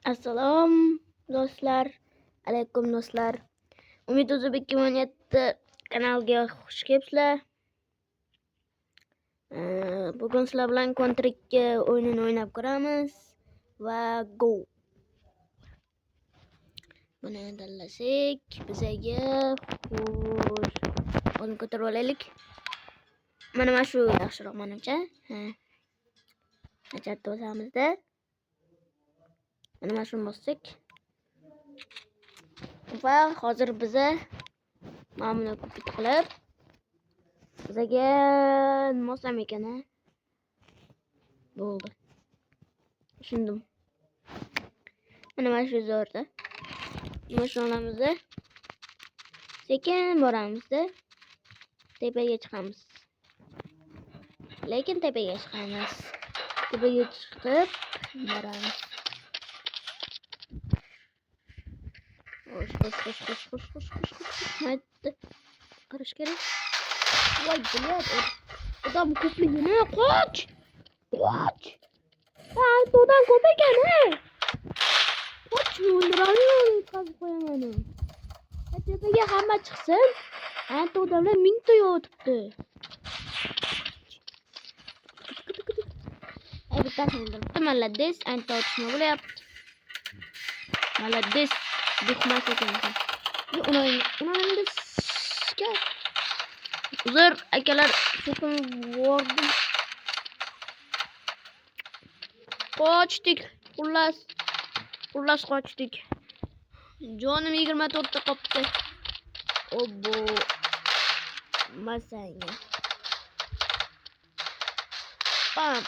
Assalom do'stlar, alaykum do'stlar. Umid Uzbek 2017 kanaliga xush kelibsizlar. Bugun sizlar bilan Counter 2 o'yinini o'ynab ko'ramiz va go. Buni tanlasak, bizaga o'yin ko'tarib olaylik. Mana shu yaxshiroq menimcha. Chatda o'zamizda. Mana shuni bossak. Va hozir biza mana buni kopit qilib bizaga nima olsam ekan bo'ldi. Tushundim. Mana shu zo'rda. Nima olamiz? Sekin boramiz. Tepaga chiqamiz. Lekin tepaga chiqamiz. Tepaga chiqib boramiz. Xo'sh. Mayda. Qarash kerak. Voy, блядь. Odam ko'pligini qoch. Odam ko'p ekan, Qoch, o'ldirarman, qazib qo'yaman. Tepaga hamma chiqsin. Odamlar 1000 ta yotibdi. Bittasini o'ldiribdi. Malades, ancha otishma bo'lyapti. Malades. Duxmas ekansan. Unangizga uzr akalar, sekin bordim. Qochdik. Xullas qochdik. Jonim 24 ta qopti. Obbo. Masanga. Pam.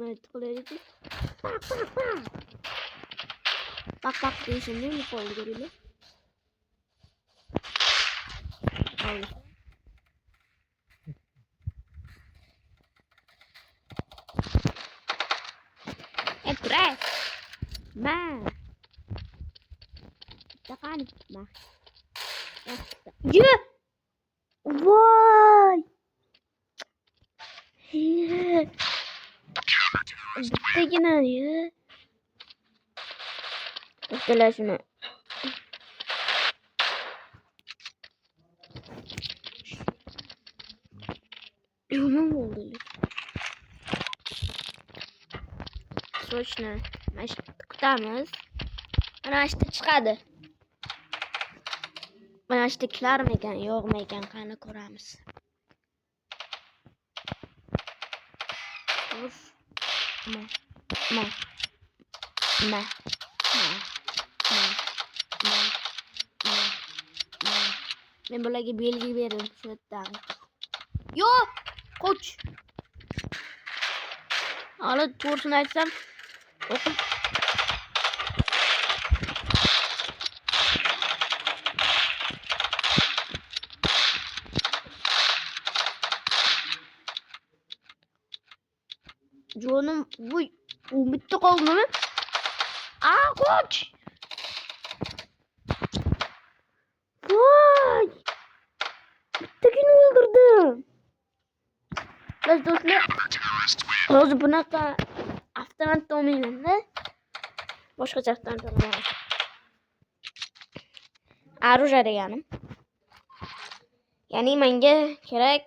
Evet, kolaydı. Bak değişim değil mi kolu görüyle? Al. Ekre. Ma. Takan ma. Ye. Vay. Bittegina ya. Bakala şunu. Yumum oldu. Sochni mashq kutamiz. Mana ishda chiqadi. Mana ishda kilarmi ekan, yo'qmi ekan, qani ko'ramiz. Men bularga belgi berdim shu yerdan. Yo, qoch. Hali to'g'risini aytsam, o'qib Jonim, voy, u bitta qoldimi? Qoch! Voy! Bittagina o'ldirdim. Biz do'stlar, hozir bunaqa avtomatda o'ynayman-da. Boshqa avtomatda o'ynayman. Оружие deganim. Ya'ni menga kerak.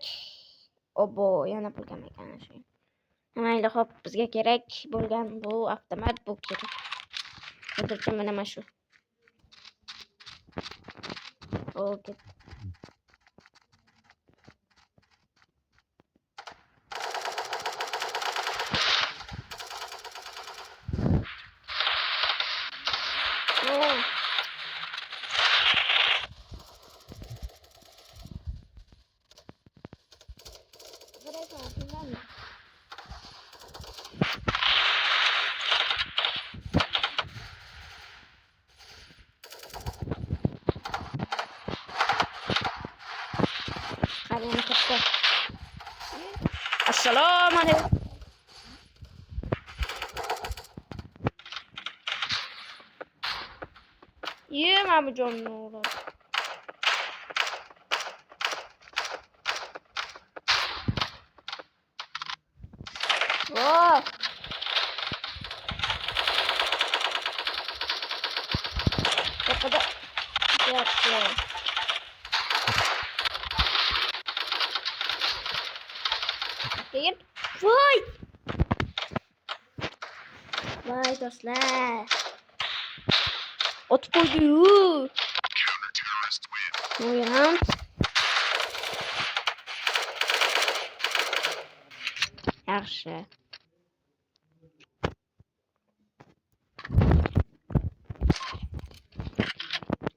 Obbo, yana pulgam ekan shu. Mayli, xo'p, bizga kerak bo'lgan bu avtomat, bu kerak. Hozircha mana shu. Okey. Assalomu alaykum. Yem abi canım oğlum. Voy. Tepada yaptı. Gel. Voy. Vay dostlar. Ot koydu. Buyurun. Yaxşı.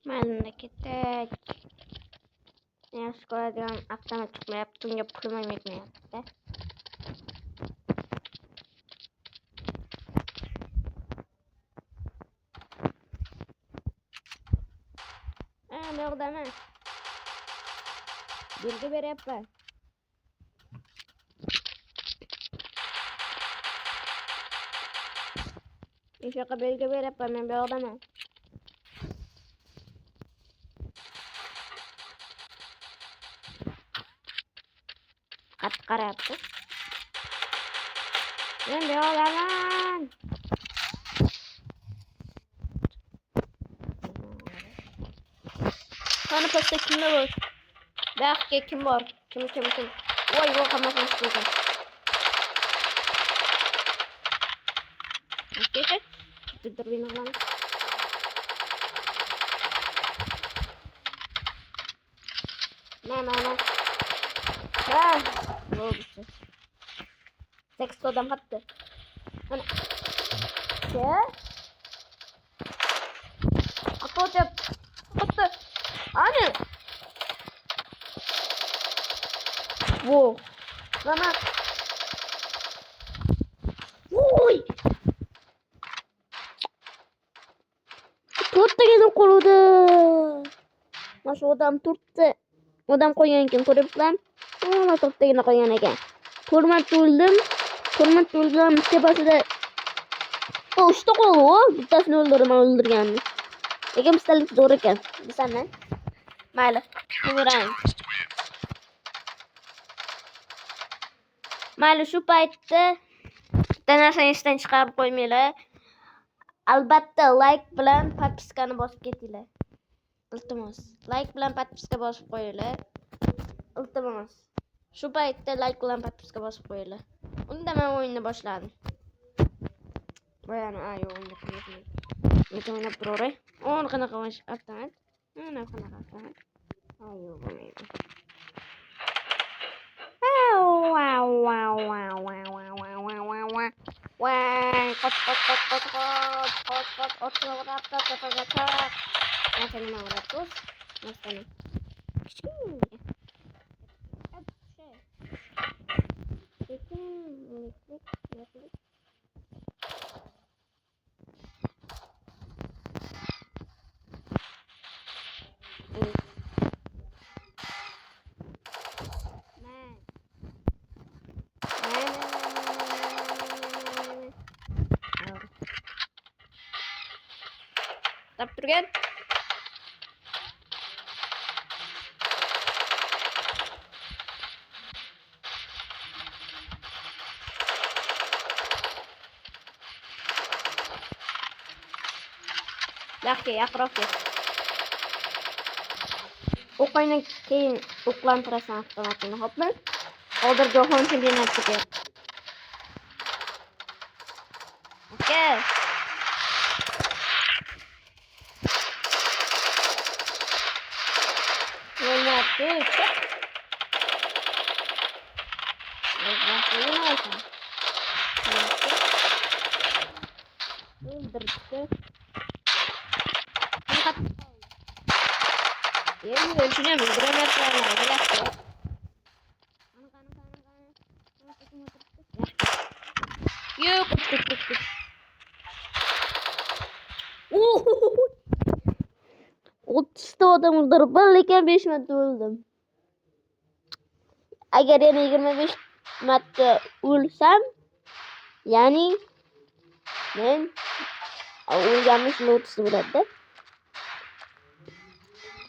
Memlekette yaxshi ko'radigan avtomat chiqmayapti, bunga pulim ham yetmayapti. Bu yoqdami? Belgi beryapman. O'sha yoqqa belgi beryapman, men bu yoqdaman. Qattiq qarayapti. Men bu yoqdaman. Qani pastda kimlar bor? Baxtga kim bor? Kim? Voy, voy, hammasini chiqardim. Okey. Tuturbin ulan. Ne. Ha, ne oldu? 8 adam attı. Hani. Ya. Attı. Hani. Wow. Sana. Oy. To'rttagina qoldi. Mana shu odam to'rtta odam qo'ygan ekan, ko'ryapsizlarmi? Mana to'rttagina qo'ygan ekan. To'rmat o'ldim tepasida. O, uchta qoldi. Bittasini o'ldirganini. Lekin pistolet zo'r ekan. Bilasanmi? Mayli. Ko'raman. Mayli, shu paytda bitta narsani esdan chiqarib qo'ymanglar. Albatta like bilan podpiskani bosib ketinglar. Iltimos. Like bilan podpiska bosib qo'yinglar. Iltimos. Shu paytda like bilan podpiska bosib qo'yinglar. Unda men o'yinni boshladim. Boyani o'yinni qildim. Lekin o'ynab turaveray. O'n qanaqa avtomat? Mana qanaqa avtomat? Ayo, bo'lmaydi. Tap turgan. Yaqroqga. O'qaydan keyin o'qlantirasan avtomatini, xo'pmi? Hozir jahon chempionatiga. Okay. Yok. 30 odam o'ldirdim, lekin 5 marta o'ldim. Agar yana 25 marta o'lsam, ya'ni men o'lganimiz 30 bo'ladi.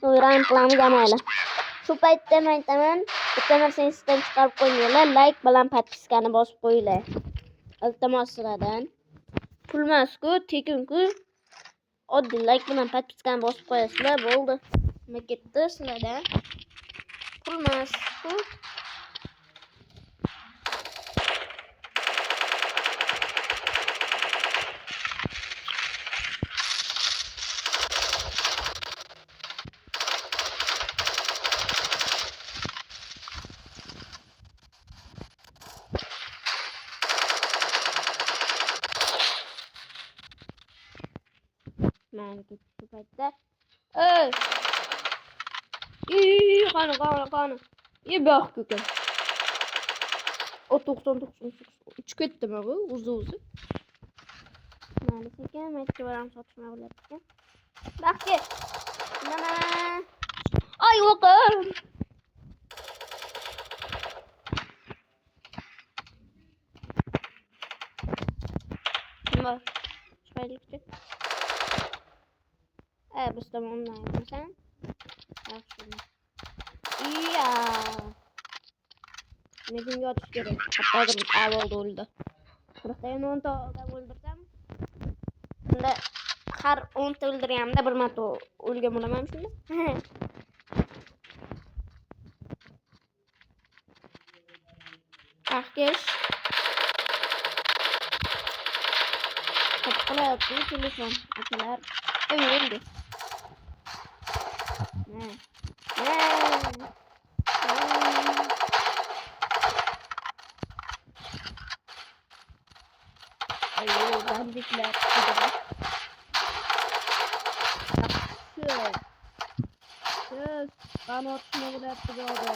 O'yran qilamiz mayli. Shu paytda men aytaman, bitta narsani esdan chiqarib qo'yinglar, like bilan podpiskani bosib qo'yinglar. iltimos sizlardan. Pulmas-ku, tekin-ku. Oddiy like bilan podpiskani bosib qo'yasizlar, bo'ldi. Nima ketdi sizlardan? Pulmas-ku. Mana ketdi paytda. Ey! Qani. Yo'q ko'kam. O 99 ketdimi bu? O'zi. Mana sekin metrodan sotishma bo'lar ekan. Baxti. Mana. Ay o'qim. Nima? Chiqaylikchi. Biz tomondan sen. Yaxshi. Iya. Nega yotish kerak? Hozir avval o'ldi. Biroq yana 10 ta o'ldirsam, unda har 10 ta o'ldirganimda bir marta o'lgan bo'laman shunda. Ahkesh. Qilyapti telefon. Akalar. O'ldi. Ayo, bandiklar. Qanotni bo'layapti bodo.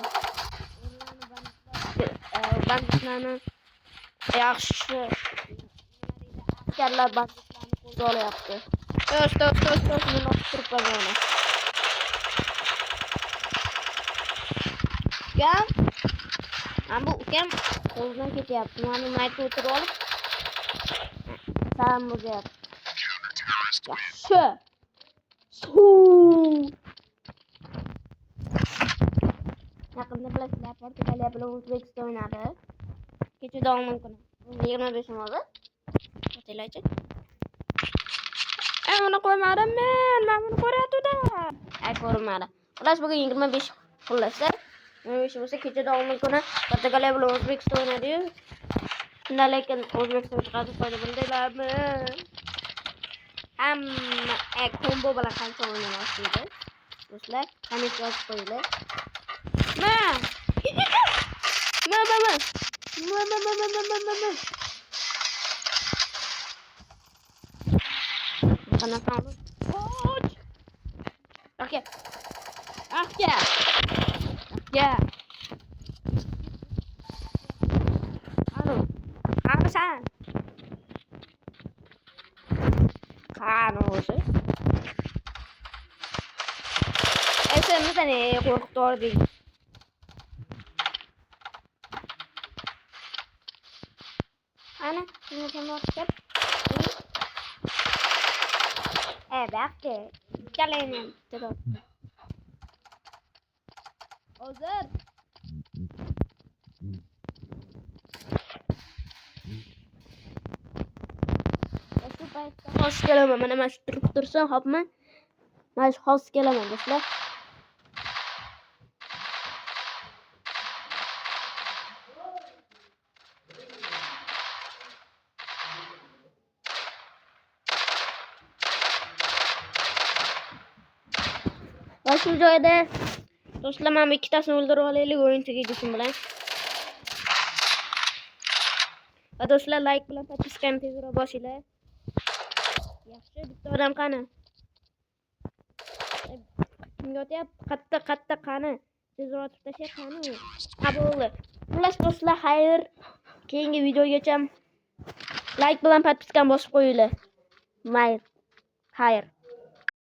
Bandiklarni yaxshi. Askarlar bandiklarni qo'lga olyapti. To'sh, meni otib turib qolgan. Ukam qo'ldan ketyapti. Mani maytni o'tirib olib salam bo'lyapti. Yaxshi. Yaqinda bilasizlar, Portugaliya bilan O'zbekiston o'ynadi. Kecha dog'ning kuni. 25 hozir. O'taylarchi. Uni qo'ymadim men. Men buni ko'rayotgandim. Ko'rmadi. Xullas bugun 25 xullaslar. 25 bo'lsa kecha dog'ning kuni Portugaliya bilan O'zbekiston o'ynadi-yu. Shunda lekin O'zbekiston chiqadi qo'ydi bildinglarmi? Hamma kombo bilan qancha o'ynamoqchiydi. Do'stlar, kommentga yozib qo'yinglar. Qanaqa oldu? Aka. Alo sen. Qani o'zi? Seni qo'rqitib yubordik. Ana, shuni ham o'tkazib. Baxti. Kalayman dedi. Hozir. Shu paytda xos kelaman. Mana shu turib tursam, hopmi? Mana shu xos kelaman do'stlar. Shu joyda do'stlar, men ikkitasini o'ldirib olaylik o'yin tugagisi bilan. Va do'stlar, like bilan podpiskani tezroq bosinglar. Yaxshi, bitta odam qani? Kimga o'tyapti? Qatta qani? Tezroq tashlay qani? Qabul. Xullas do'stlar, xayr. Keyingi videogacha like bilan podpiskani bosib qo'yinglar. Mayl. Xayr.